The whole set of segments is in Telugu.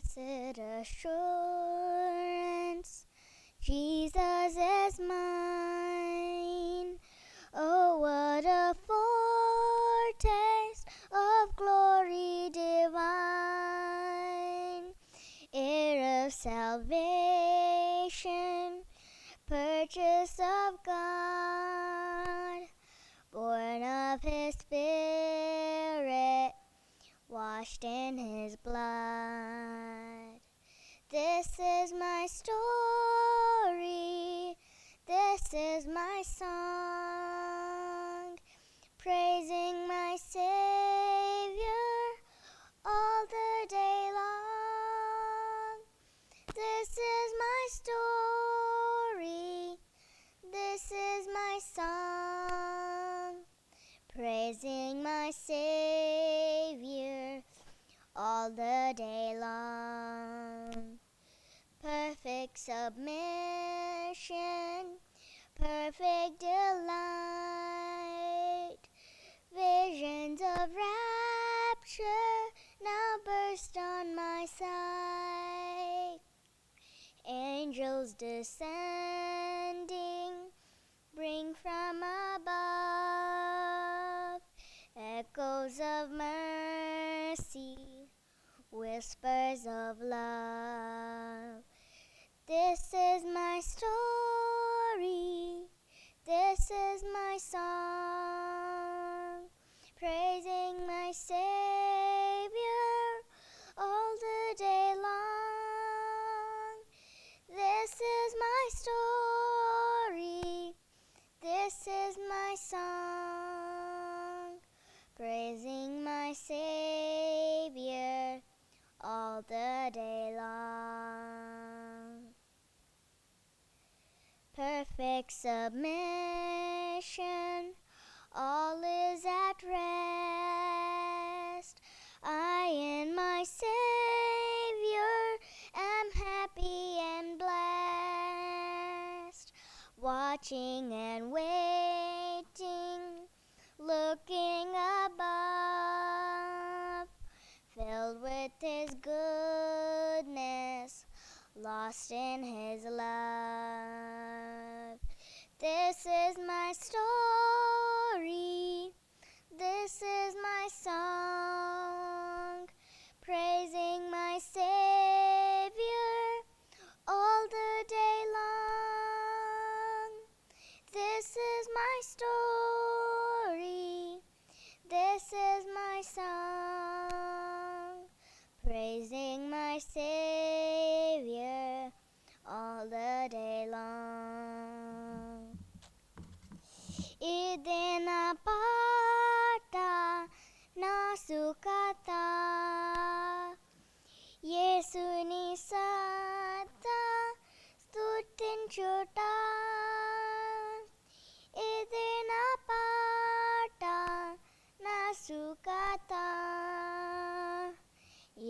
Blessed assurance, Jesus is mine. Oh, what a foretaste of glory divine, heir of salvation, purchase of God, born of his Spirit, washed in his blood. This is my story, this is my song, praising my Savior all the day long. This is my story, this is my song, praising my Savior all the day long. Perfect submission, perfect delight, visions of rapture now burst on my sight. Angels descending bring from above echoes of mercy, whispers of love. This is my story, this is my song, praising my Savior all the day long. This is my story, this is my song, praising my Savior all the day long. Perfect submission, all is at rest. I in my Savior am happy and blessed, watching and waiting, looking above, filled with his goodness, lost in his love. This is my story, this is my song, praising my Savior all the day long. This is my story, this is my song, praising my Savior all the day long. Idi na pata na sukata, Yesuni sata స్తుతించుట. Idi na pata na sukata,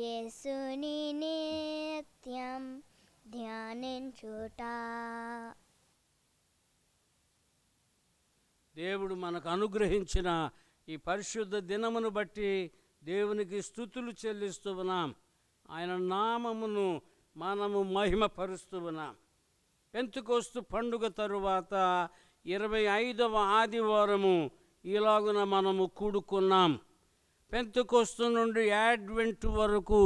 యేసుని నిత్యం ధ్యానించుట. దేవుడు మనకు అనుగ్రహించిన ఈ పరిశుద్ధ దినమును బట్టి దేవునికి స్తుతులు చెల్లిస్తూ ఉన్నాం. ఆయన నామమును మనము మహిమపరుస్తూ ఉన్నాం. పెంతెకోస్తు పండుగ తరువాత 25వ ఆదివారము ఇలాగున మనము కూడుకున్నాం. పెంతెకోస్తు నుండి యాడ్వెంట్ వరకు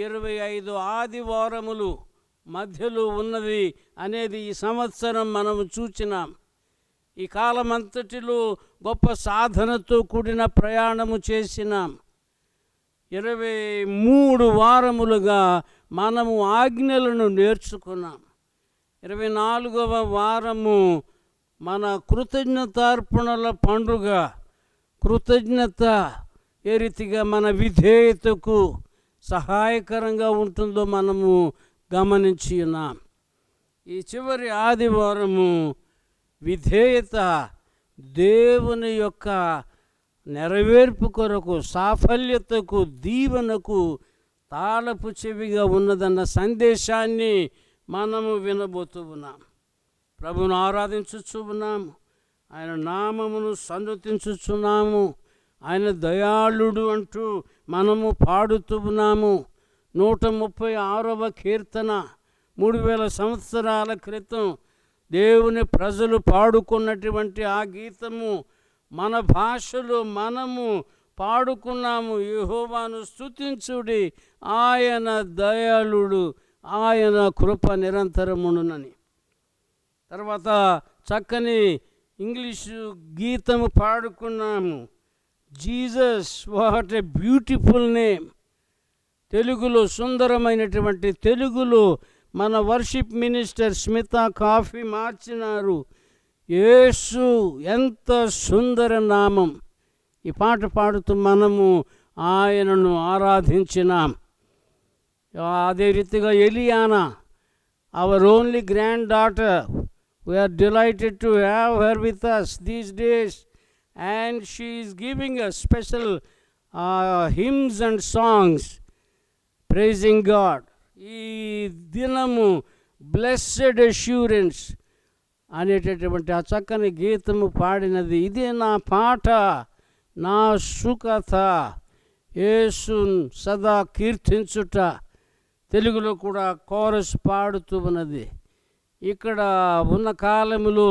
25 ఆదివారములు మధ్యలో ఉన్నది అనేది ఈ సంవత్సరం మనము చూచినాం. ఈ కాలమంతటిలో గొప్ప సాధనతో కూడిన ప్రయాణము చేసినాం. 23 వారములుగా మనము ఆజ్ఞలను నేర్చుకున్నాం. 24వ వారము మన కృతజ్ఞతార్పణల పండుగ. కృతజ్ఞత ఏ రీతిగా మన విధేయతకు సహాయకరంగా ఉంటుందో మనము గమనించి ఉన్నాం. ఈ చివరి ఆదివారము విధేయత దేవుని యొక్క నెరవేర్పు కొరకు, సాఫల్యతకు, దీవెనకు తాళపు చెవిగా ఉన్నదన్న సందేశాన్ని మనము వినబోతూ ఉన్నాం. ప్రభువును ఆరాధించుచు ఉన్నాము, ఆయన నామమును సన్నుతించుచున్నాము. ఆయన దయాళుడు అంటూ మనము పాడుతూ ఉన్నాము. 136వ కీర్తన 3000 సంవత్సరాల క్రితం దేవుని ప్రజలు పాడుకున్నటువంటి ఆ గీతము మన భాషలో మనము పాడుకున్నాము. యెహోవాను స్తుతించుడి, ఆయన దయాళుడు, ఆయన కృప నిరంతరమునునని. తర్వాత చక్కని ఇంగ్లీషు గీతము పాడుకున్నాము. Jesus, what a beautiful name. తెలుగులో సుందరమైనటువంటి తెలుగులో మన వర్షిప్ మినిస్టర్ స్మిత కాఫీ మార్చినారు. యేసు ఎంత సుందర నామం. ఈ పాట పాడుతూ మనము ఆయనను ఆరాధించినాం. అదే రీతిగా Eliana, our only granddaughter, we are delighted to have her with us these days, and she is giving a special hymns and songs praising God. ఈ దినము బ్లెస్సెడ్ అష్యూరెన్స్ అనేటటువంటి ఆ చక్కని గీతము పాడినది. ఇదే నా పాట, నా సుకథ, యేసు సదా కీర్తించుట. తెలుగులో కూడా కోరస్ పాడుతూ ఉన్నది. ఇక్కడ ఉన్న కాలములో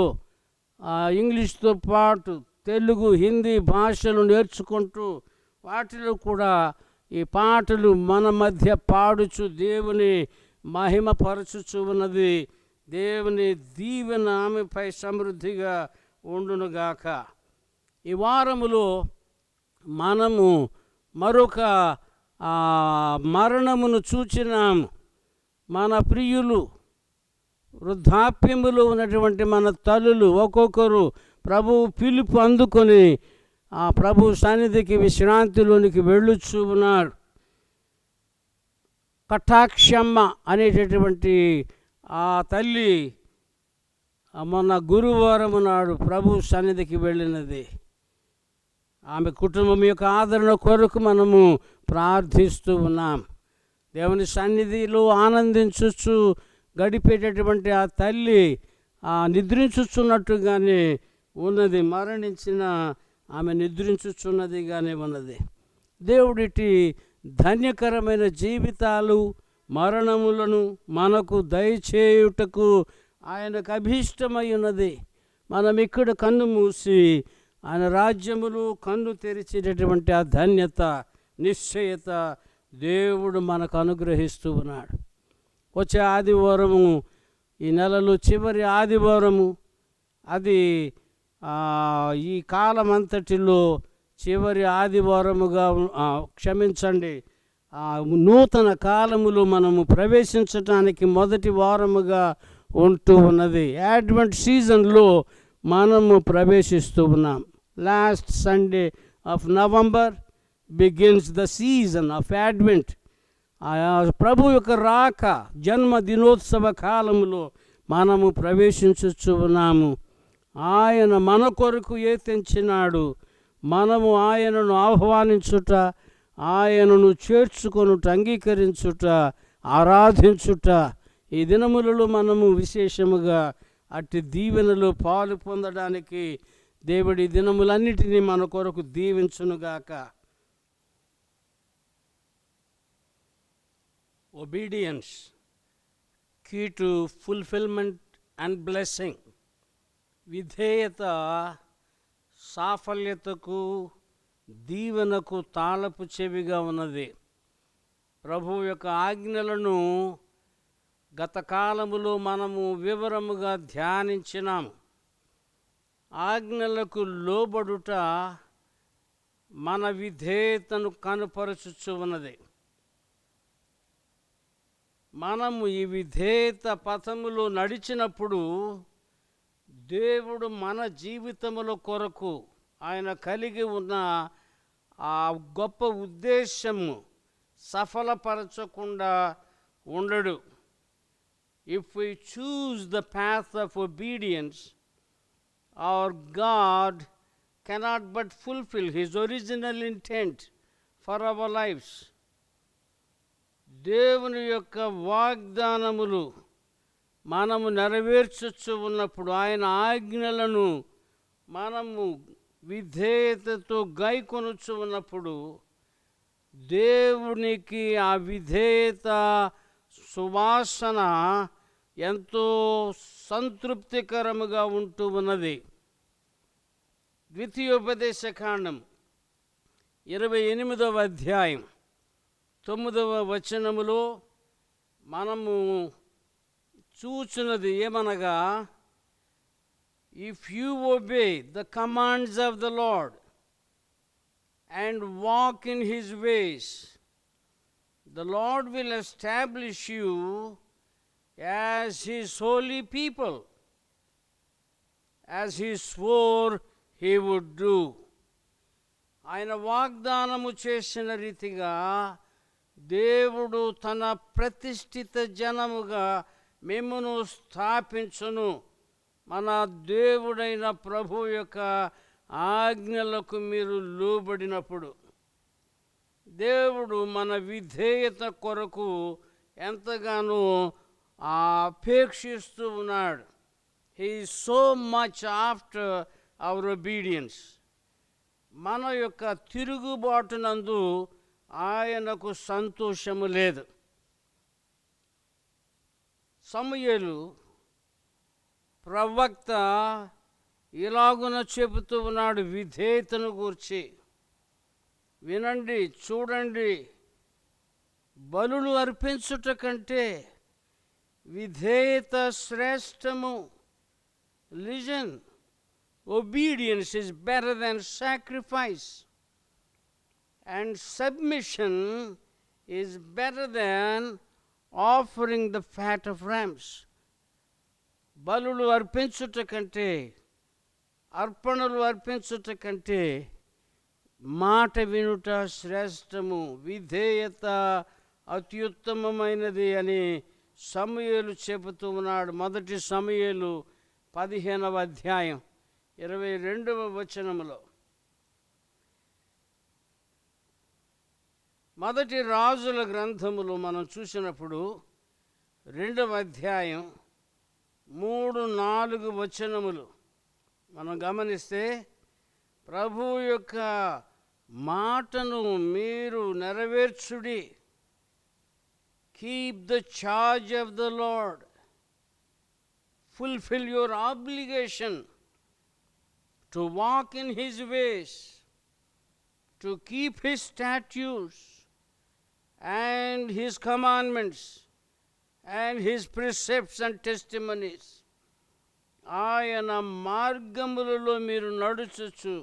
ఇంగ్లీష్తో పాటు తెలుగు, హిందీ భాషలు నేర్చుకుంటూ వాటిలో కూడా ఈ పాటలు మన మధ్య పాడుచు దేవుని మహిమపరచుచు ఉన్నది. దేవుని దీవెన ఆమెపై సమృద్ధిగా ఉండునుగాక. ఈ వారములో మనము మరొక మరణమును చూచినాము. మన ప్రియులు, వృద్ధాప్యములో ఉన్నటువంటి మన తల్లులు ఒక్కొక్కరు ప్రభు పిలుపు అందుకొని ఆ ప్రభు సన్నిధికి విశ్రాంతిలోనికి వెళ్ళుచూ ఉన్నారు. కటాక్షమ్మ అనేటటువంటి ఆ తల్లి మొన్న గురువారం నాడు ప్రభు సన్నిధికి వెళ్ళినది. ఆమె కుటుంబం యొక్క ఆదరణ కొరకు మనము ప్రార్థిస్తూ ఉన్నాం. దేవుని సన్నిధిలో ఆనందించుచు గడిపేటటువంటి ఆ తల్లి నిద్రించుచున్నట్టుగానే ఉన్నది. మరణించిన ఆమె నిద్రించుచున్నదిగానే ఉన్నది. దేవుడిటి ధన్యకరమైన జీవితాలు, మరణములను మనకు దయచేయుటకు ఆయనకు అభీష్టమై ఉన్నది. మనం ఇక్కడ కన్ను మూసి ఆయన రాజ్యములు కన్ను తెరిచేటటువంటి ఆ ధన్యత, నిశ్చయత దేవుడు మనకు అనుగ్రహిస్తూ ఉన్నాడు. వచ్చే ఆదివారము, ఈ నెలలో చివరి ఆదివారము, అది ఈ కాలమంతటిలో చివరి ఆదివారముగా క్షమించండి, నూతన కాలములో మనము ప్రవేశించటానికి మొదటి వారముగా ఉంటూ ఉన్నది. అడ్వెంట్ సీజన్లో మనము ప్రవేశిస్తూ ఉన్నాం. Last Sunday of November begins the season of Advent. ప్రభు యొక్క రాక జన్మ దినోత్సవ కాలములో మనము ప్రవేశించుచు ఉన్నాము. ఆయన మన కొరకు తెంచినాడు. మనము ఆయనను ఆహ్వానించుట, ఆయనను చేర్చుకొనుట, అంగీకరించుట, ఆరాధించుట. ఈ దినములలో మనము విశేషముగా అట్టి దీవెనలో పాలు పొందడానికి దేవుడి దినములన్నిటినీ మన కొరకు దీవించునుగాక. Obedience key to fulfilment and blessing. విధేయత సాఫల్యతకు, దీవెనకు తాళపు చెవిగా ఉన్నది. ప్రభు యొక్క ఆజ్ఞలను గత కాలములో మనము వివరముగా ధ్యానించినాము. ఆజ్ఞలకు లోబడుట మన విధేయతను కనుపరచుచు ఉన్నది. మనము ఈ విధేయత పథములో నడిచినప్పుడు దేవుడు మన జీవితముల కొరకు ఆయన కలిగి ఉన్న ఆ గొప్ప ఉద్దేశము సఫలపరచకుండా ఉండడు. If we choose the path of obedience, our God cannot but fulfill His original intent for our lives. దేవుని యొక్క వాగ్దానములు మనము నెరవేర్చచ్చు ఉన్నప్పుడు, ఆయన ఆజ్ఞలను మనము విధేయతతో గైకొనొచ్చు ఉన్నప్పుడు, దేవునికి ఆ విధేయత సువాసన ఎంతో సంతృప్తికరముగా ఉంటూ ఉన్నది. ద్వితీయోపదేశకాండం 28వ అధ్యాయం 9వ వచనములో మనము చూచున్నది ఏమనగా, if you obey the commands of the lord and walk in his ways, the Lord will establish you as his holy people, as he swore he would do. ఆయన వాగ్దానము చేసిన రీతిగా దేవుడు తన ప్రతిష్ఠిత జనముగా మిమ్మును స్థాపించును. మన దేవుడైన ప్రభు యొక్క ఆజ్ఞలకు మీరు లోబడినప్పుడు దేవుడు మన విధేయత కొరకు ఎంతగానో అపేక్షిస్తూ ఉన్నాడు. He is so much after our obedience. మన యొక్క తిరుగుబాటునందు ఆయనకు సంతోషము లేదు. సమూయేలు ప్రవక్త ఇలాగున చెబుతూ ఉన్నాడు విధేయతను గూర్చి. వినండి, చూడండి, బలులు అర్పించుట కంటే విధేయత శ్రేష్టము. Listen, obedience is better than sacrifice, and submission is better than offering the fat of rams. బలులు అర్పించుట కంటే, అర్పణలు అర్పించుట కంటే మాట వినుట శ్రేష్టము, విధేయత అత్యుత్తమమైనది అని సమూయేలు చెబుతూ ఉన్నాడు. మొదటి సమూయేలు 15వ అధ్యాయం 22వ వచనములో. మొదటి రాజుల గ్రంథములు మనం చూసినప్పుడు 2వ అధ్యాయం 3-4 వచనములు మనం గమనిస్తే, ప్రభు యొక్క మాటను మీరు నెరవేర్చుడి. Keep the charge of the Lord, fulfill your obligation to walk in his ways, to keep his statutes and his commandments and his precepts and testimonies. ఆయన మార్గములలో మీరు నడుచుచు,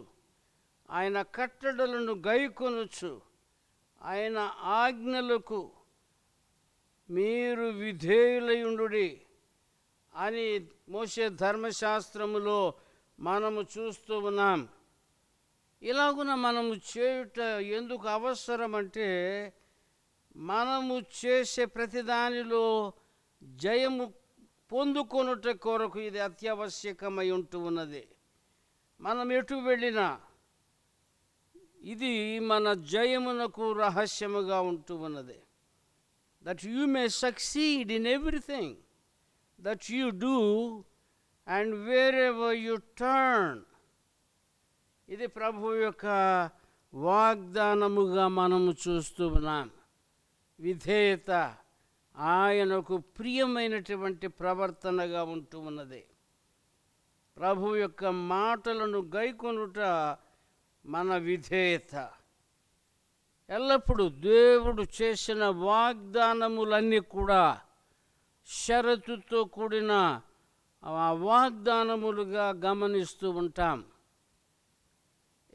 ఆయన కట్టడలను గైకొనుచు, ఆయన ఆజ్ఞలకు మీరు విధేయులయుండుడి అని మోషే ధర్మశాస్త్రములో మనము చూస్తూ ఉన్నాం. ఇలాగున మనము చేయుట ఎందుకు అవసరం అంటే, మనము చేసే ప్రతిదానిలో జయము పొందుకొనుట కొరకు ఇది అత్యావశ్యకమై ఉంటూ ఉన్నది. మనం ఎటు వెళ్ళినా ఇది మన జయమునకు రహస్యముగా ఉంటూ ఉన్నది. That you may succeed in everything that you do and wherever you turn. ఇది ప్రభు యొక్క వాగ్దానముగా మనము చూస్తూ ఉన్నాం. విధేయత ఆయనకు ప్రియమైనటువంటి ప్రవర్తనగా ఉంటూ ఉన్నది. ప్రభు యొక్క మాటలను గైకొనుట మన విధేయత. ఎల్లప్పుడూ దేవుడు చేసిన వాగ్దానములన్నీ కూడా షరతుతో కూడిన ఆ వాగ్దానములుగా గమనిస్తూ ఉంటాం.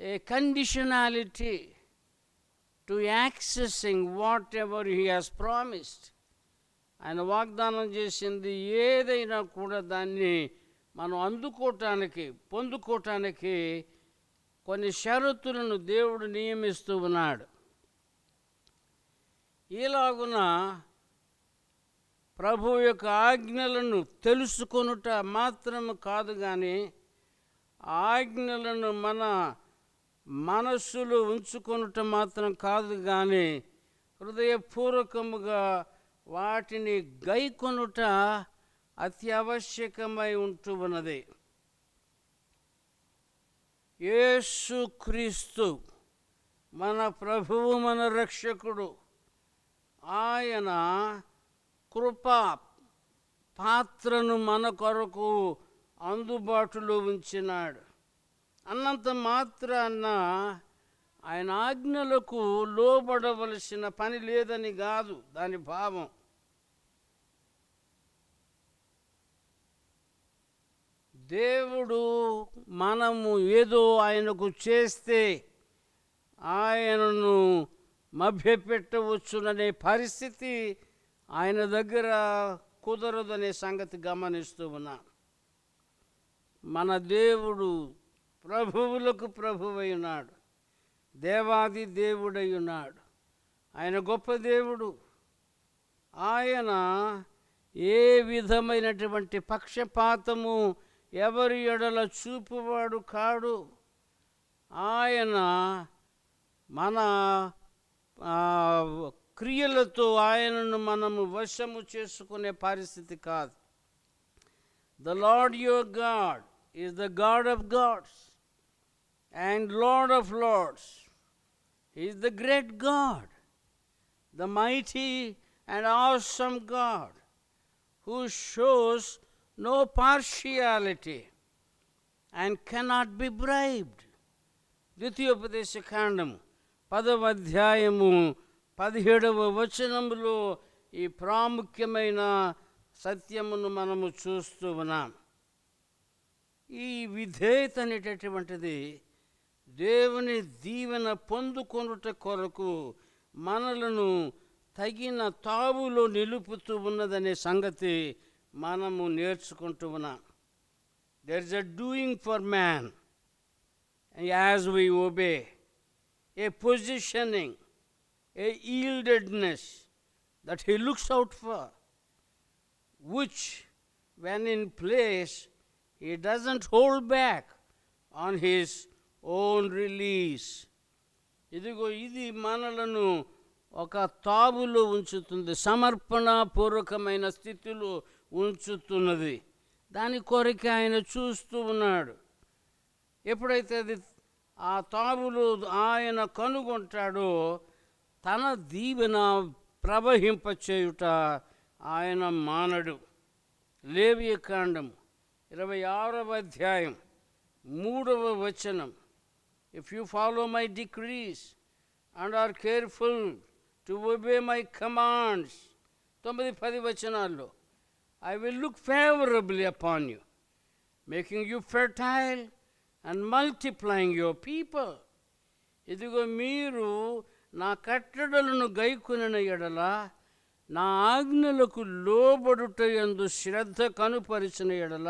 A conditionality to accessing whatever he has promised. ఆయన వాగ్దానం చేసింది ఏదైనా కూడా దాన్ని మనం పొందుకోవటానికి కొన్ని షరతులను దేవుడు నియమిస్తూ ఉన్నాడు. ఈలాగున ప్రభు యొక్క ఆజ్ఞలను తెలుసుకొనుట మాత్రము కాదు, కానీ ఆజ్ఞలను మన మనస్సులో ఉంచుకొనుట మాత్రం కాదు, కానీ హృదయపూర్వకముగా వాటిని గైకొనుట అత్యావశ్యకమై ఉంటూ ఉన్నది. యేసుక్రీస్తు మన ప్రభువు, మన రక్షకుడు. ఆయన కృపా పాత్రను మన కొరకు అందుబాటులో ఉంచినాడు. అన్నంత మాత్రాన ఆయన ఆజ్ఞలకు లోబడవలసిన పని లేదని కాదు దాని భావం. దేవుడు మనము ఏదో ఆయనకు చేస్తే ఆయనను మభ్యపెట్టవచ్చుననే పరిస్థితి ఆయన దగ్గర కుదరదనే సంగతి గమనిస్తూ ఉన్నాం. మన దేవుడు ప్రభువులకు ప్రభువై ఉన్నాడు, దేవాది దేవుడై ఉన్నాడు. ఆయన గొప్ప దేవుడు. ఆయన ఏ విధమైనటువంటి పక్షపాతము ఎవరి ఎడల చూపువాడు కాడు. ఆయన మన క్రియలతో ఆయనను మనము వశము చేసుకునే పరిస్థితి కాదు. The Lord your God is the God of gods and Lord of Lords. He is the great God, the mighty and awesome God, who shows no partiality and cannot be bribed. ద్వితీయోపదేశ కాండము 10వ అధ్యాయము 17వ వచనములో ఈ ప్రాముఖ్యమైన సత్యమును మనము చూస్తూ ఉన్నాం. ఈ విధేయత అనేటటువంటిది దేవుని దీవెన పొందుకొనుట కొరకు మనలను తగిన తావులో నిలుపుతూ ఉన్నదనే సంగతి మనము నేర్చుకుంటూ ఉన్నాం. There is a doing for man as we obey, a positioning, a yieldedness that he looks out for, which when in place he doesn't hold back on his own release. ఇదిగో ఇది మనలను ఒక తావులో ఉంచుతుంది, సమర్పణపూర్వకమైన స్థితిలో ఉంచుతున్నది. దాని కొరకు ఆయన చూస్తూ ఉన్నాడు. ఎప్పుడైతే అది ఆ తావులో ఆయన కనుగొంటాడో తన దీవెన ప్రవహింపచేయుట ఆయన మానడు. లేవియకాండం 26వ అధ్యాయం 3వ వచనం, if you follow my decrees and are careful to obey my commands, 9-10 వచనాల్లో, I will look favourably upon you, making you fertile and multiplying your people. ఇదిగో మీరు నా కట్టడలను గైకొనిన ఎడల, నా ఆజ్ఞలకు లోబడుట యందు శ్రద్ధ కనుపరిచిన ఎడల,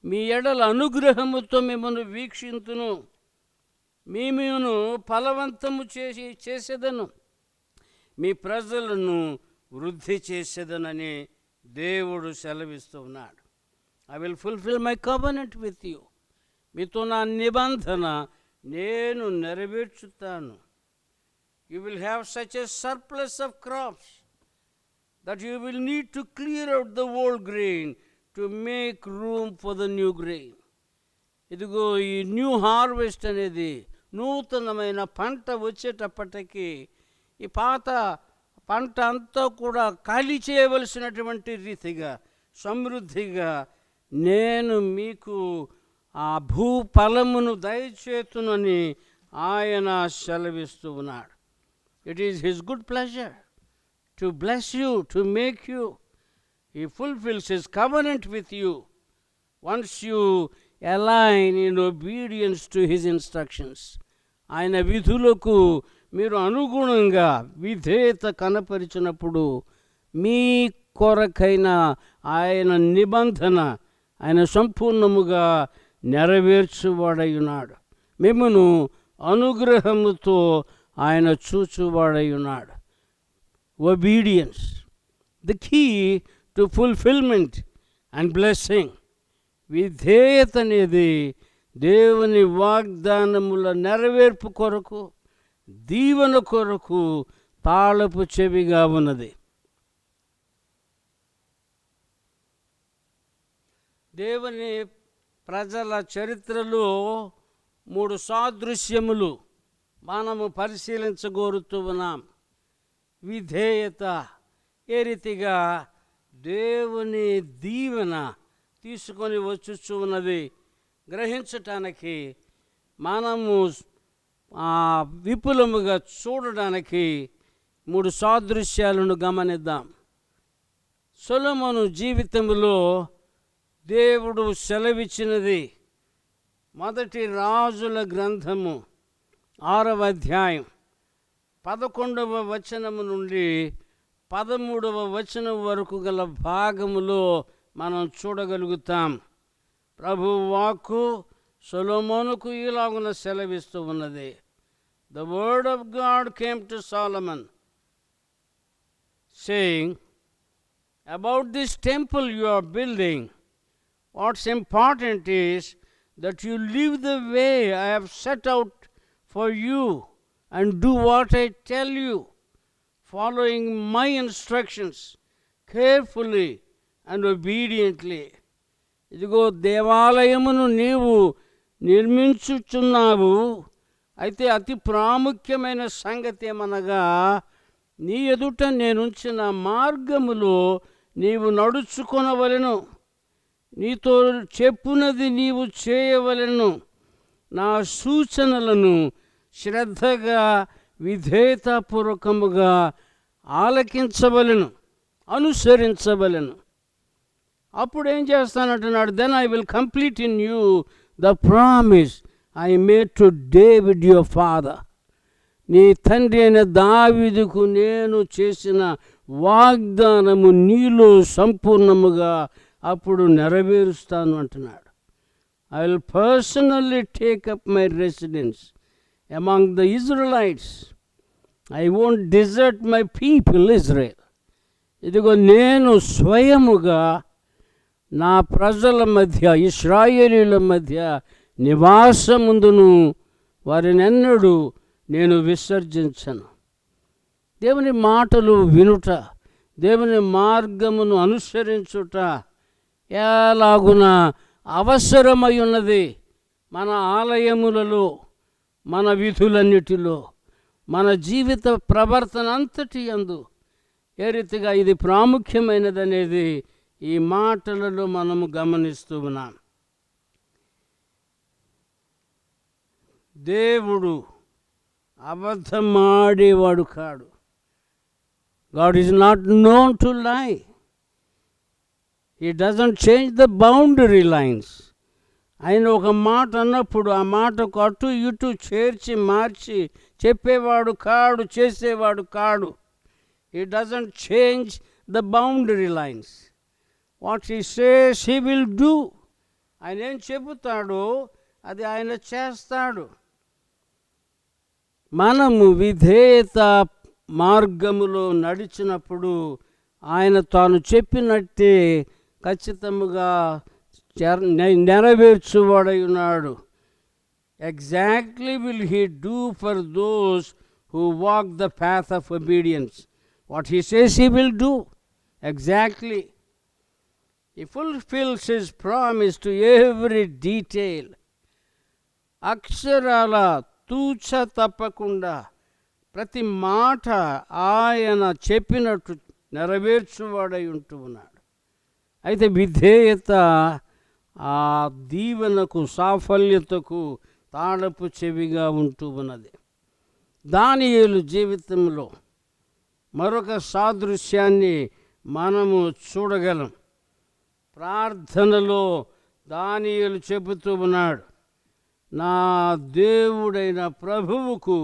మీ ఎడల అనుగ్రహముతో మిమ్మల్ని వీక్షింతును, మీను ఫలవంతము చేసేదను, మీ ప్రజలను వృద్ధి చేసేదనని దేవుడు సెలవిస్తూ ఉన్నాడు. I will fulfil my covenant with you, మీతో నా నిబంధన నేను నెరవేర్చుతాను. You will have such a surplus of crops that you will need to clear out the old grain to make room for the new grain. ఇదిగో ఈ న్యూ హార్వెస్ట్ అనేది, నూతనమైన పంట వచ్చేటప్పటికి ఈ పాత పంట అంతా కూడా ఖాళీ చేయవలసినటువంటి రీతిగా సమృద్ధిగా నేను మీకు ఆ భూఫలమును దయచేతునని ఆయన సెలవిస్తూ ఉన్నాడు. It is his good pleasure to bless you, to make you. He fulfills his covenant with you once you align in obedience to his instructions. ఆయన విధులకు మీరు అనుగుణంగా విధేయత కనపరిచినప్పుడు మీ కొరకైన ఆయన నిబంధన ఆయన సంపూర్ణముగా నెరవేర్చువాడై ఉన్నాడు. మిమ్మును అనుగ్రహముతో ఆయన చూచువాడై ఉన్నాడు. Obedience, the key to fulfillment and blessing. విధేయత అనేది దేవుని వాగ్దానముల నెరవేర్పు కొరకు, దీవెన కొరకు తాళపు చెవిగా ఉన్నది. దేవుని ప్రజల చరిత్రలో 3 సాదృశ్యములు మనము పరిశీలించగోరుతూ ఉన్నాం. విధేయత ఏ రీతిగా దేవుని దీవెన తీసుకొని వచ్చుచూ ఉన్నది గ్రహించటానికి, మనము విపులముగా చూడడానికి 3 సాదృశ్యాలను గమనిద్దాం. సొలొమోను జీవితంలో దేవుడు సెలవిచ్చినది మొదటి రాజుల గ్రంథము 6వ అధ్యాయం 11వ వచనము నుండి 13వ వచనం వరకు గల భాగములో మనం చూడగలుగుతాం. ప్రభు వాక్కు సొలొమోనుకు ఇలాగున సెలవిస్తూ ఉన్నది. The word of God came to Solomon, saying, about this temple you are building, what's important is that you live the way I have set out for you and do what I tell you, following my instructions carefully and obediently. ఇదిగో దేవాలయమును నీవు నిర్మించుచున్నావు. అయితే అతి ప్రాముఖ్యమైన సంగతి ఏమనగా, నీ ఎదుట నేనుంచిన మార్గములో నీవు నడుచుకొనవలెను, నీతో చెప్పునది నీవు చేయవలెను, నా సూచనలను శ్రద్ధగా విధేయతాపూర్వకముగా ఆలకించవలెను, అనుసరించవలెను. అప్పుడు ఏం చేస్తానంటున్నాడు? Then I will complete in you the promise I made to David your father. నీ తండ్రి అయిన దావీదుకు నేను చేసిన వాగ్దానము నీలో సంపూర్ణముగా అప్పుడు నెరవేరుస్తాను అంటున్నాడు. I will personally take up my residence among the Israelites. I won't desert my people Israel. ఇదిగో నేను స్వయముగా నా ప్రజల మధ్య, ఇశ్రాయేలీయుల మధ్య నివాసముందును, వారినెన్నడూ నేను విసర్జించను. దేవుని మాటలు వినుట, దేవుని మార్గమును అనుసరించుట ఎలాగున అవసరమై ఉన్నది. మన ఆలయములలో, మన విధులన్నిటిలో, మన జీవిత ప్రవర్తన అంతటి యందు ఏ రీతిగా ఇది ప్రాముఖ్యమైనదనేది ఈ మాటలలో మనము గమనిస్తూ ఉన్నాం. దేవుడు అబద్ధమాడేవాడు కాడు. God is not known to lie. He doesn't change the boundary lines. ఆయన ఒక మాట అన్నప్పుడు ఆ మాటకు అటు ఇటు చేర్చి మార్చి చెప్పేవాడు కాడు, చేసేవాడు కాడు. He doesn't change the boundary lines. What he says he will do. ఆయన ఏం చెబుతాడో అది ఆయన చేస్తాడు. మనము విధేయత మార్గములో నడిచినప్పుడు ఆయన తాను చెప్పినట్టే ఖచ్చితముగా నెరవేర్చువాడై ఉన్నాడు. Exactly will he do for those who walk the path of obedience. What he says he will do exactly. He fulfills his promise to every detail. అక్షరాల తూచ తప్పకుండా ప్రతి మాట ఆయన చెప్పినట్టు నెరవేర్చువాడై ఉంటూ ఉన్నాడు. అయితే విధేయత ఆ దీవెనకు, సాఫల్యతకు తాళపు చెవిగా ఉంటూ ఉన్నది. దానియేలు జీవితంలో మరొక సాదృశ్యాన్ని మనము చూడగలం. ప్రార్థనలో దానియేలు చెబుతూ ఉన్నాడు, నా దేవుడైన ప్రభువుకు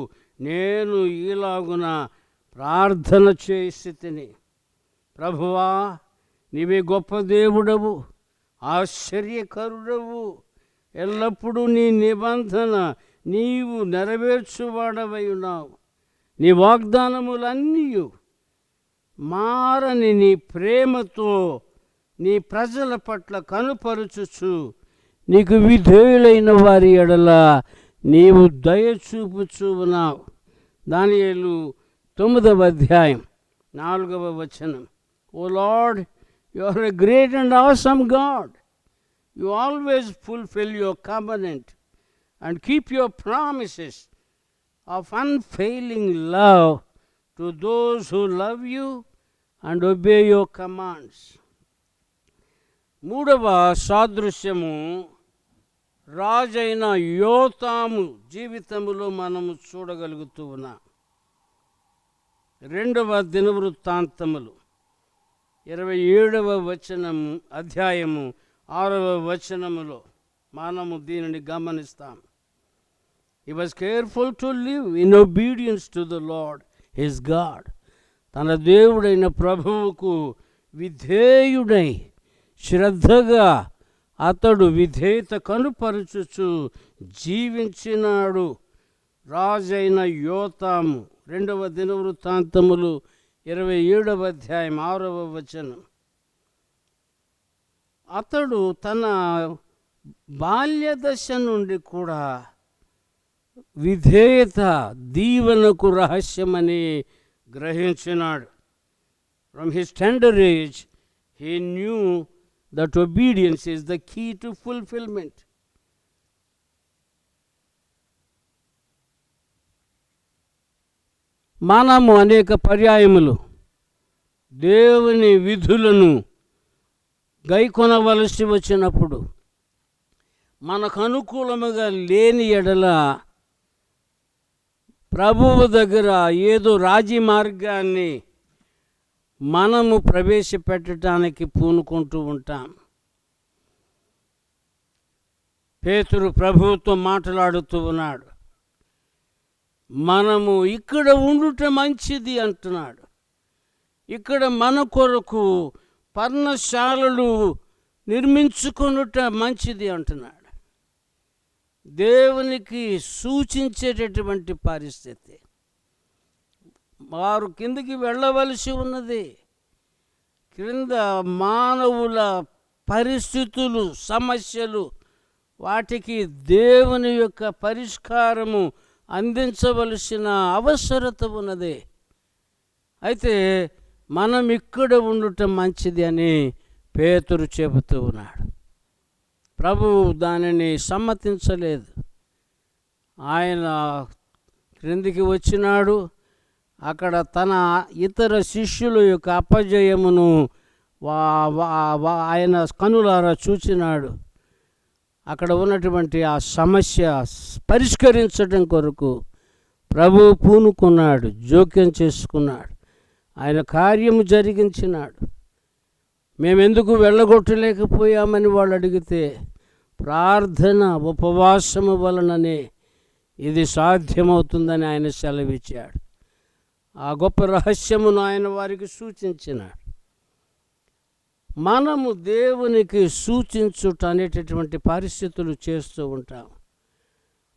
నేను ఇలాగున ప్రార్థన చేసి తిని, ప్రభువా నీవే గొప్ప దేవుడవు, ఆశ్చర్యకరుడవు, ఎల్లప్పుడూ నీ నిబంధన నీవు నెరవేర్చువాడవై ఉన్నావు. నీ వాగ్దానములన్నీ మారని నీ ప్రేమతో నీ ప్రజల పట్ల కనుపరుచుచు నీకు విధేయులైన వారి ఎడల నీవు దయ చూపుచూ ఉన్నావు. దానియేలు 9వ అధ్యాయం 4వ వచనం. O Lord, you are a great and awesome God. You always fulfil your covenant and keep your promises of unfailing love to those who love you and obey your commands. మూడవ సాదృశ్యము రాజైన యోతాము జీవితములో మనము చూడగలుగుతూ ఉన్నాం. 2వ దినవృత్తాంతములు 27వ అధ్యాయము 6వ వచనములో మనము దీనిని గమనిస్తాం. He was careful to live in obedience to the Lord, his God. తన దేవుడైన ప్రభువుకు విధేయుడై శ్రద్ధగా అతడు విధేయత కనుపరచుచు జీవించినాడు. రాజైన యోతాము 2వ దినవృత్తాంతములు 27వ అధ్యాయం 6వ వచనం. అతడు తన బాల్యదశ నుండి కూడా విధేయత దీవెనకు రహస్యమని గ్రహించినాడు. From his tender age, he knew that obedience is the key to fulfillment. మనము అనేక పర్యాయములు దేవుని విధులను గైకొనవలసి వచ్చినప్పుడు మనకు అనుకూలముగా లేని ఎడల ప్రభువు దగ్గర ఏదో రాజీ మార్గాన్ని మనము ప్రవేశపెట్టడానికి పూనుకుంటూ ఉంటాం. పేతురు ప్రభువుతో మాట్లాడుతూ ఉన్నాడు. మనము ఇక్కడ ఉండుట మంచిది అంటున్నాడు. ఇక్కడ మన కొరకు పర్ణశాలలు నిర్మించుకొనుట మంచిది అంటున్నాడు. దేవునికి సూచించేటటువంటి పరిస్థితి. వారు కిందికి వెళ్ళవలసి ఉన్నది. క్రింద మానవుల పరిస్థితులు, సమస్యలు, వాటికి దేవుని యొక్క పరిష్కారము అందించవలసిన అవసరత ఉన్నది. అయితే మనం ఇక్కడ ఉండటం మంచిది అని పేతురు చెబుతూ ఉన్నాడు. ప్రభువు దానిని సమ్మతించలేదు. ఆయన క్రిందికి వచ్చినాడు. అక్కడ తన ఇతర శిష్యుల యొక్క అపజయమును ఆయన కనులారా చూచినాడు. అక్కడ ఉన్నటువంటి ఆ సమస్య పరిష్కరించడం కొరకు ప్రభువు పూనుకున్నాడు, జోక్యం చేసుకున్నాడు, ఆయన కార్యము జరిగించినాడు. మేమెందుకు వెళ్ళగొట్టలేకపోయామని వాళ్ళు అడిగితే ప్రార్థన ఉపవాసము వలననే ఇది సాధ్యమవుతుందని ఆయన సెలవిచ్చాడు. ఆ గొప్ప రహస్యమును ఆయన వారికి సూచించినాడు. మనము దేవునికి సూచించుట అనేటటువంటి పరిస్థితులు చేస్తూ ఉంటాం.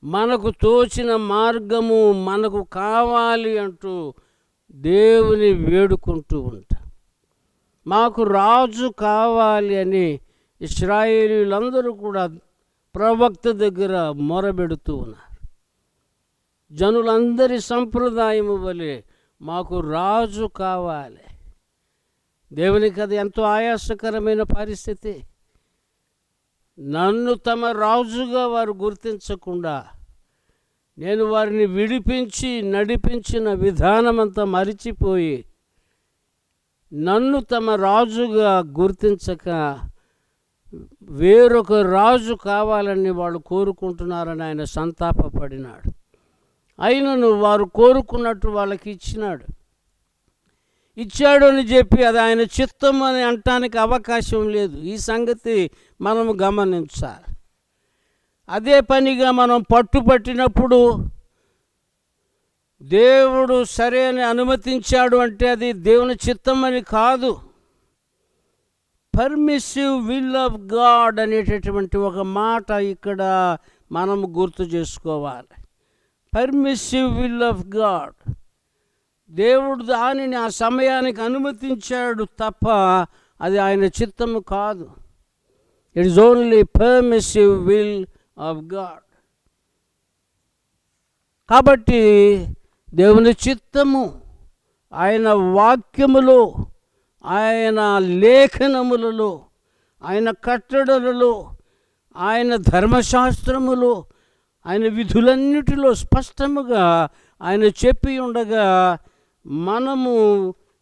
మనకు తోచిన మార్గము మనకు కావాలి అంటూ దేవుని వేడుకుంటూ ఉంటాం. మాకు రాజు కావాలి అని ఇశ్రాయేలీయులందరూ కూడా ప్రవక్త దగ్గర మొరబెడుతూ ఉన్నారు. జనులందరి సంప్రదాయము వలె మాకు రాజు కావాలి. దేవునికి అది ఎంతో ఆయాసకరమైన పరిస్థితి. నన్ను తమ రాజుగా వారు గుర్తించకుండా నేను వారిని విడిపించి నడిపించిన విధానమంతా మరిచిపోయి నన్ను తమ రాజుగా గుర్తించక వేరొక రాజు కావాలని వాళ్ళు కోరుకుంటున్నారని ఆయన సంతాపపడినాడు. అయినను వారు కోరుకున్నట్టు వాళ్ళకి ఇచ్చాడు అని చెప్పి అది ఆయన చిత్తం అని అనటానికి అవకాశం లేదు. ఈ సంగతి మనము గమనించాలి. అదే పనిగా మనం పట్టుపట్టినప్పుడు దేవుడు సరే అని అనుమతించాడు అంటే అది దేవుని చిత్తం అని కాదు. పర్మిసివ్ విల్ ఆఫ్ గాడ్ అనేటటువంటి ఒక మాట ఇక్కడ మనము గుర్తు చేసుకోవాలి. Permissive will of God. దేవుడు దానిని ఆ సమయానికి అనుమతించాడు తప్ప అది ఆయన చిత్తము కాదు. It is only permissive will of God. కాబట్టి దేవుని చిత్తము ఆయన వాక్యములో, ఆయన లేఖనములలో, ఆయన కట్టడలలో, ఆయన ధర్మశాస్త్రములో, ఆయన విధులన్నిటిలో స్పష్టముగా ఆయన చెప్పి ఉండగా మనము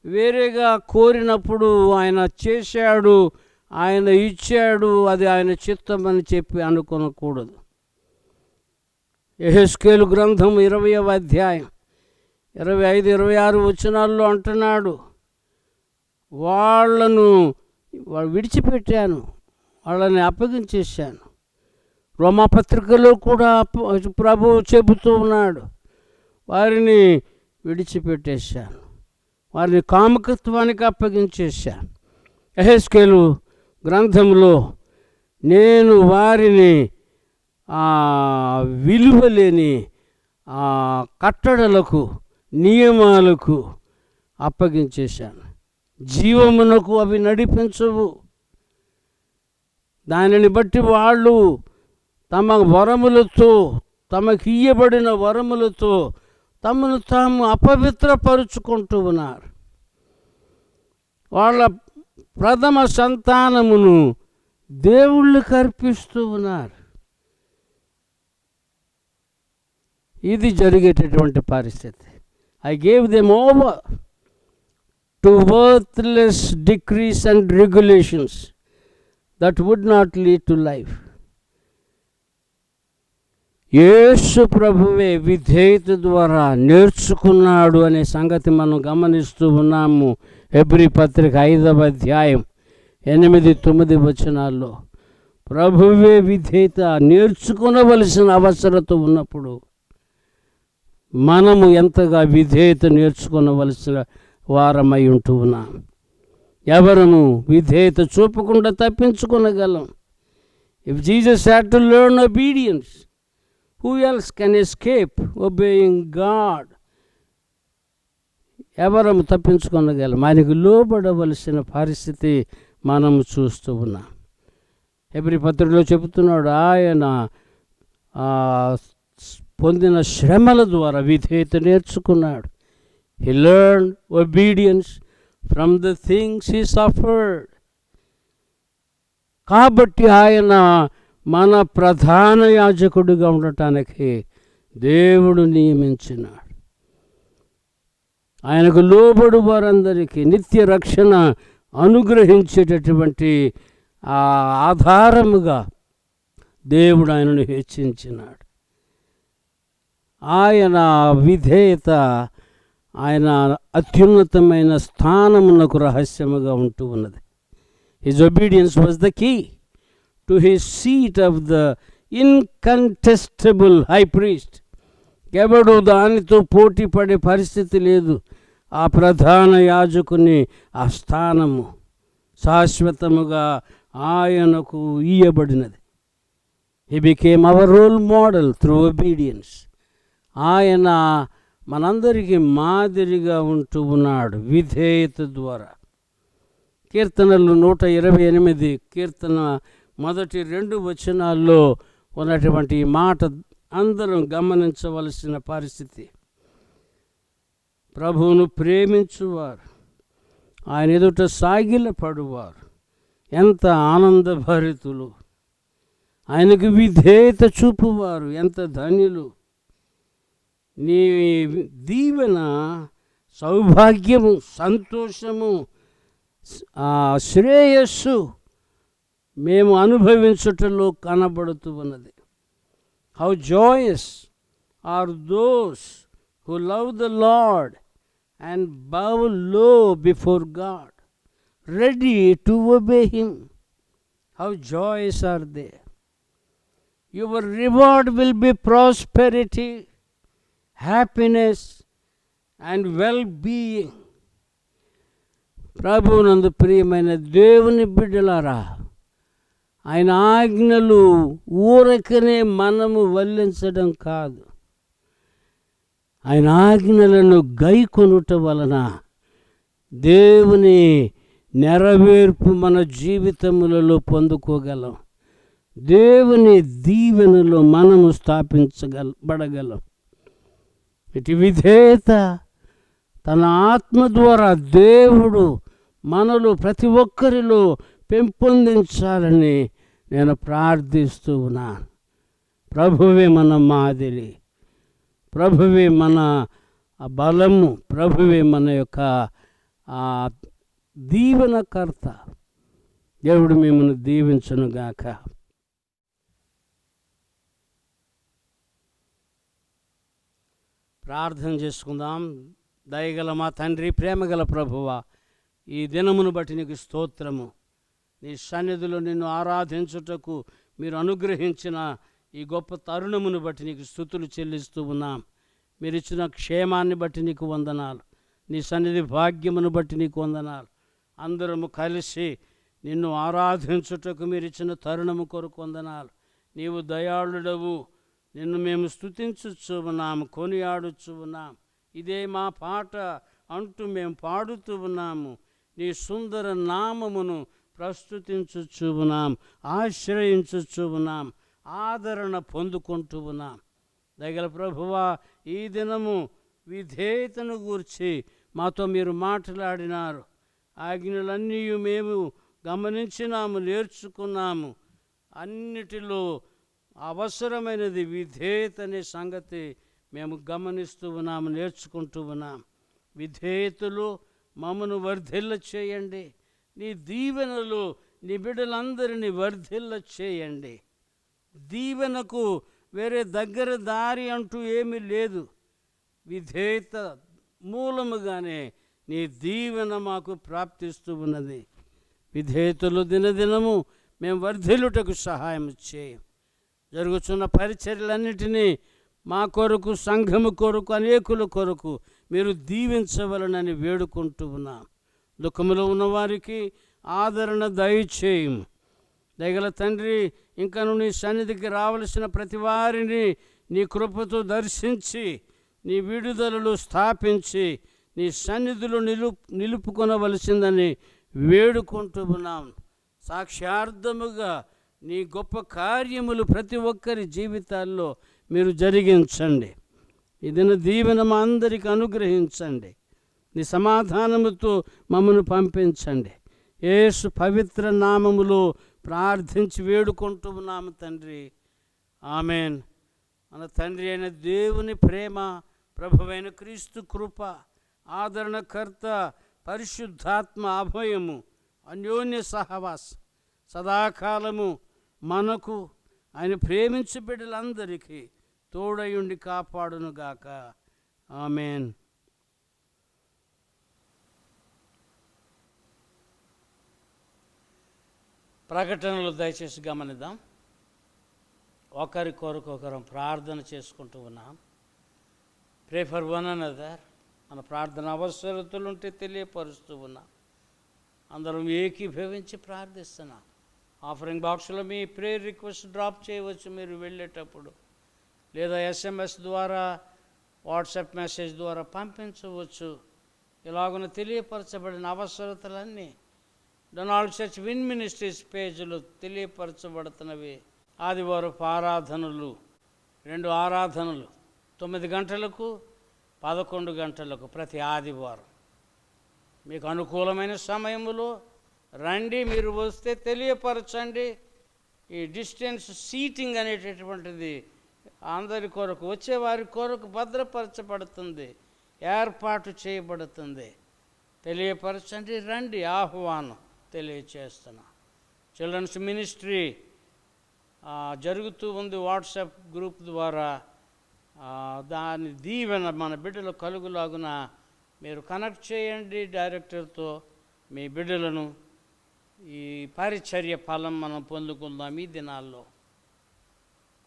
వేరేగా కోరినప్పుడు ఆయన చేశాడు, ఆయన ఇచ్చాడు, అది ఆయన చిత్తం అని చెప్పి అనుకోనకూడదు. యెహెజ్కేలు గ్రంథం 20వ అధ్యాయం 25, 26 వచనాల్లో అంటున్నాడు, వాళ్ళను విడిచిపెట్టాను, వాళ్ళని అప్పగించేశాను. రోమాపత్రికలో కూడా ప్రభువు చెబుతూ ఉన్నాడు, వారిని విడిచిపెట్టేశాను, వారిని కాముకత్వానికి అప్పగించేశాను. యెహెజ్కేలు గ్రంథంలో నేను వారిని విలువలేని కట్టడలకు, నియమాలకు అప్పగించేశాను. జీవమునకు అవి నడిపించవు. దానిని బట్టి వాళ్ళు తమ వరములతో, తమకు ఇయ్యబడిన వరములతో తమను తాము అపవిత్రపరుచుకుంటూ ఉన్నారు. వాళ్ళ ప్రథమ సంతానమును దేవుళ్ళకి అర్పిస్తూ ఉన్నారు. ఇది జరిగేటటువంటి పరిస్థితి. I gave them over to worthless decrees and regulations that would not lead to life. యేసు ప్రభువే విధేయత ద్వారా నేర్చుకున్నాడు అనే సంగతి మనం గమనిస్తూ ఉన్నాము. హెబ్రీ పత్రిక 5వ అధ్యాయం 8, 9 వచనాల్లో ప్రభువే విధేయత నేర్చుకునవలసిన అవసరత ఉన్నప్పుడు మనము ఎంతగా విధేయత నేర్చుకునవలసిన వారమై ఉంటూ ఉన్నాం. ఎవరము విధేయత చూపకుండా తప్పించుకొనగలం. If Jesus had to learn obedience, who else can escape obeying God? ఎవరము తప్పించుకొనగలం? ఆయనకు లోబడవలసిన పరిస్థితి మనం చూస్తూ ఉన్నాం. హెబ్రీ పత్రికలో చెబుతున్నాడు, ఆయన పొందిన శ్రమల ద్వారా విధేయత నేర్చుకున్నాడు. He learned obedience from the things he suffered. కాబట్టి ఆయన మన ప్రధాన యాజకుడిగా ఉండటానికి దేవుడు నియమించినాడు. ఆయనకు లోబడు వారందరికీ నిత్య రక్షణ అనుగ్రహించేటటువంటి ఆధారముగా దేవుడు ఆయనను హెచ్చించినాడు. ఆయన విధేయత ఆయన అత్యున్నతమైన స్థానమునకు రహస్యముగా ఉంటూ ఉన్నది. His obedience was the key to his seat of the incontestable high priest. ఎవడు దానితో పోటీ పడే పరిస్థితి లేదు. ఆ ప్రధాన యాజకుని ఆ స్థానము శాశ్వతముగా ఆయనకు ఇయ్యబడినది. He became our role model through obedience. ఆయన మనందరికీ మాదిరిగా ఉంటూ ఉన్నాడు విధేయత ద్వారా. కీర్తనలు 128 కీర్తన మొదటి 2 వచనాల్లో ఉన్నటువంటి మాట అందరం గమనించవలసిన పరిస్థితి. ప్రభువును ప్రేమించువారు, ఆయన ఎదుట సాగిలపడువారు ఎంత ఆనందభరితులు, ఆయనకు విధేయత చూపువారు ఎంత ధన్యులు. నీ దీవెన, సౌభాగ్యము, సంతోషము, శ్రేయస్సు మేము అనుభవించుటలో కనబడుతూ ఉన్నది. How joyous are those who love the Lord and bow low before God, ready to obey Him. How joyous are they! Your reward will be prosperity, happiness and well-being. ప్రభువునందు ప్రియమైన దేవుని బిడ్డలారా, ఆయన ఆజ్ఞలు ఊరకనే మనము వల్లించడం కాదు, ఆయన ఆజ్ఞలను గైకొనుట వలన దేవుని నెరవేర్పు మన జీవితములలో దేవుని దీవెనలో మనము స్థాపించబడగలం. ఇటు విధేయత తన ఆత్మ ద్వారా దేవుడు మనలో ప్రతి ఒక్కరిలో పెంపొందించాలని నేను ప్రార్థిస్తూ ఉన్నాను. ప్రభువే మన మాదిరి. ప్రభువే మన బలము, ప్రభువే మన యొక్క దీవెనకర్త. దేవుడు మిమ్మల్ని దీవించునుగాక. ప్రార్థన చేసుకుందాం. దయగల మా తండ్రి, ప్రేమగల ప్రభువా, ఈ దినమును బట్టి నీకు స్తోత్రము. నీ సన్నిధిలో నిన్ను ఆరాధించుటకు మీరు అనుగ్రహించిన ఈ గొప్ప తరుణమును బట్టి నీకు స్తుతులు చెల్లిస్తూ ఉన్నాం. మీరు ఇచ్చిన క్షేమాన్ని బట్టి నీకు వందనాలు. నీ సన్నిధి భాగ్యమును బట్టి నీకు వందనాలు. అందరము కలిసి నిన్ను ఆరాధించుటకు మీరు ఇచ్చిన తరుణము కొరకు వందనాలు. నీవు దయాళుడవు. నిన్ను మేము స్తుతించుచు ఉన్నాము, కొనియాడుచు ఉన్నాం. ఇదే మా పాట అంటూ మేము పాడుతూ ఉన్నాము. నీ సుందర నామమును ప్రస్తుతించుచు ఉన్నాం, ఆశ్రయించుచు ఉన్నాం, ఆదరణ పొందుకుంటూ ఉన్నాం. దయగల ప్రభువా, ఈ దినము విధేయతను గూర్చి మాతో మీరు మాట్లాడినారు. ఆజ్ఞలన్నీ మేము గమనించినాము, నేర్చుకున్నాము. అన్నిటిలో అవసరమైనది విధేయత అనే సంగతి మేము గమనిస్తూ ఉన్నాము, నేర్చుకుంటూ ఉన్నాం. విధేయతలు మమ్మను వర్ధిల్ల చేయండి. నీ దీవెనలు నీ బిడ్డలందరినీ వర్ధిల్ల చేయండి. దీవెనకు వేరే దగ్గర దారి అంటూ ఏమీ లేదు. విధేయత మూలముగానే నీ దీవెన మాకు ప్రాప్తిస్తూ ఉన్నది. విధేయతలు దినదినము మేము వర్ధిల్లుటకు సహాయం చేయం. జరుగుతున్న పరిచర్యలన్నిటినీ మా కొరకు, సంఘము కొరకు, అనేకుల కొరకు మీరు దీవించవలనని వేడుకుంటూ ఉన్నాం. దుఃఖములో ఉన్నవారికి ఆదరణ దయచేయం. దయగల తండ్రి, ఇంకను నీ సన్నిధికి రావలసిన ప్రతి వారిని నీ కృపతో దర్శించి, నీ విడుదలను స్థాపించి, నీ సన్నిధిలో నిలుపుకొనవలసిందని వేడుకుంటూ ఉన్నాం. సాక్ష్యార్థముగా నీ గొప్ప కార్యములు ప్రతి ఒక్కరి జీవితాల్లో మీరు జరిగించండి. ఇదిన దీవెన మా అందరికి అనుగ్రహించండి. నీ సమాధానముతో మమ్మను పంపించండి. యేసు పవిత్ర నామములో ప్రార్థించి వేడుకుంటూ ఉన్నాము తండ్రి. ఆమెన్. మన తండ్రి అయిన దేవుని ప్రేమ, ప్రభువైన క్రీస్తు కృప, ఆదరణకర్త పరిశుద్ధాత్మ అభయము, అన్యోన్య సహవాసం సదాకాలము మనకు, ఆయన ప్రేమించు బిడ్డలందరికీ తోడయుండి కాపాడునుగాక. ఆమెన్. ప్రకటనలు దయచేసి గమనిద్దాం. ఒకరి కొరకు ఒకరం ప్రార్థన చేసుకుంటూ ఉన్నాం. Pray for one another. మన ప్రార్థన అవసరతలుంటే తెలియపరుస్తూ ఉన్నాం. అందరం ఏకీభవించి ప్రార్థిస్తున్నాం. ఆఫరింగ్ బాక్స్లో మీ ప్రేయర్ రిక్వెస్ట్ డ్రాప్ చేయవచ్చు మీరు వెళ్ళేటప్పుడు, లేదా SMS ద్వారా, వాట్సాప్ మెసేజ్ ద్వారా పంపించవచ్చు. ఇలాగున తెలియపరచబడిన అవసరతలన్నీ డొనాల్డ్ చర్చ్ విన్ మినిస్ట్రీస్ పేజీలో తెలియపరచబడుతున్నవి. ఆదివారపు ఆరాధనలు, 2 ఆరాధనలు 9 గంటలకు, 11 గంటలకు ప్రతి ఆదివారం. మీకు అనుకూలమైన సమయంలో రండి. మీరు వస్తే తెలియపరచండి. ఈ డిస్టెన్స్ సీటింగ్ అనేటటువంటిది అందరి కొరకు, వచ్చేవారి కొరకు భద్రపరచబడుతుంది, ఏర్పాటు చేయబడుతుంది. తెలియపరచండి, రండి. ఆహ్వానం తెలియచేస్తున్నా. చిల్డ్రన్స్ మినిస్ట్రీ జరుగుతూ ఉంది వాట్సాప్ గ్రూప్ ద్వారా. దాని దీవెన మన బిడ్డలు కలుగులాగున మీరు కనెక్ట్ చేయండి డైరెక్టర్తో. మీ బిడ్డలను ఈ పరిచర్య ఫలం మనం పొందుకుందాం ఈ దినాల్లో.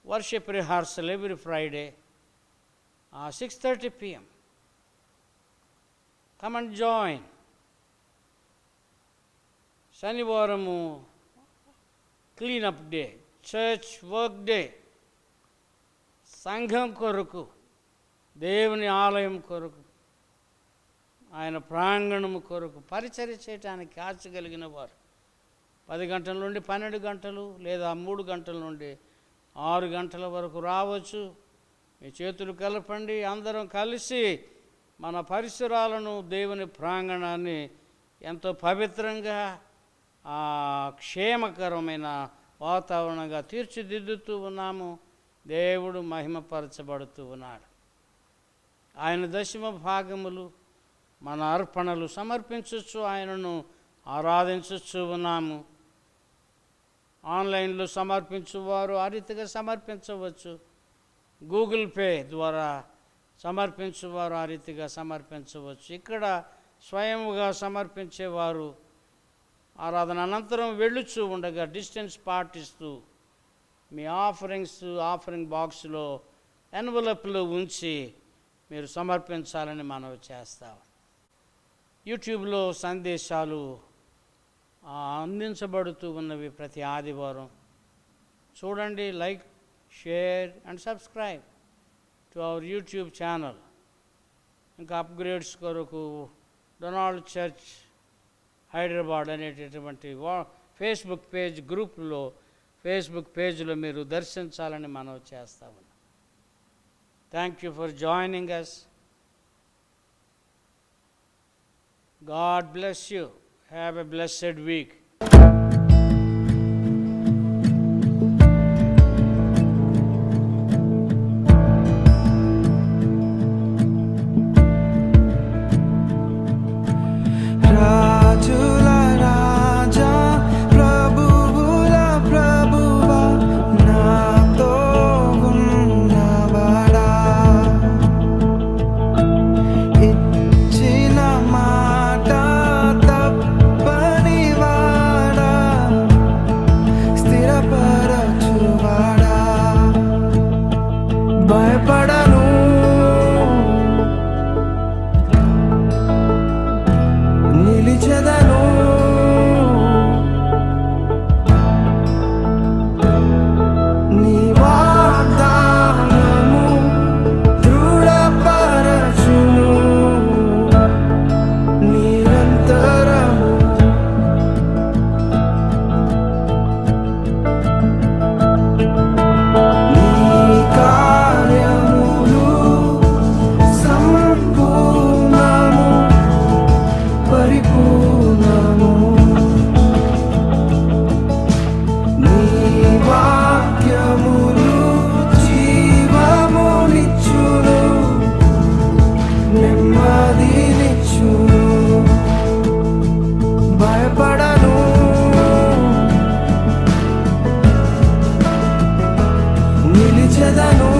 Worship rehearsal every Friday 6:30 PM. Come and join. శనివారము cleanup day, church work day. సంఘం కొరకు, దేవుని ఆలయం కొరకు, ఆయన ప్రాంగణము కొరకు పరిచర్య చేయడానికి ఆశ కలిగిన వారు 10 గంటల నుండి 12 గంటలు, లేదా 3 గంటల నుండి 6 గంటల వరకు రావచ్చు. మీ చేతులు కలపండి. అందరం కలిసి మన పరిసరాలను, దేవుని ప్రాంగణాన్ని ఎంతో పవిత్రంగా, క్షేమకరమైన వాతావరణంగా తీర్చిదిద్దుతూ ఉన్నాము. దేవుడు మహిమపరచబడుతూ ఉన్నాడు. ఆయన దశమ భాగములు మన అర్పణలు సమర్పించవచ్చు, ఆయనను ఆరాధించవచ్చు ఉన్నాము. ఆన్లైన్లో సమర్పించువారు ఆ రీతిగా సమర్పించవచ్చు. గూగుల్ పే ద్వారా సమర్పించువారు ఆ రీతిగా సమర్పించవచ్చు. ఇక్కడ స్వయముగా సమర్పించేవారు ఆరాధన అనంతరం వెళ్ళుచూ ఉండగా డిస్టెన్స్ పాటిస్తూ మీ ఆఫరింగ్ బాక్స్లో ఎన్వలప్లో ఉంచి మీరు సమర్పించాలని మనవి చేస్తాం. యూట్యూబ్లో సందేశాలు అందించబడుతూ ఉన్నవి ప్రతి ఆదివారం. చూడండి, like, share and subscribe to our YouTube channel. ఇంకా అప్గ్రేడ్స్ కొరకు డొనాల్డ్ చర్చ్ హైదరాబాద్ అనేటటువంటి ఫేస్బుక్ పేజ్లో మీరు దర్శించాలని మనం చేస్తాము. Thank you for joining us. God bless you. Have a blessed week. రాజుల రాజా ప్రభువుల ప్రభువా నాతో ఉన్నవాడా ఇచ్చిన మాట తప్పని వాడా స్థిరపరచువాడా భయపడను నిలిచెదను నీ వాగ్దానము దృఢపరచును నిరంతరము నీ కార్యములు సంపూర్ణము పరిపూర్ణము నీ వాక్యములు జీవమునిచ్చును నెమ్మదినిచ్చును భయపడను నిలిచెదను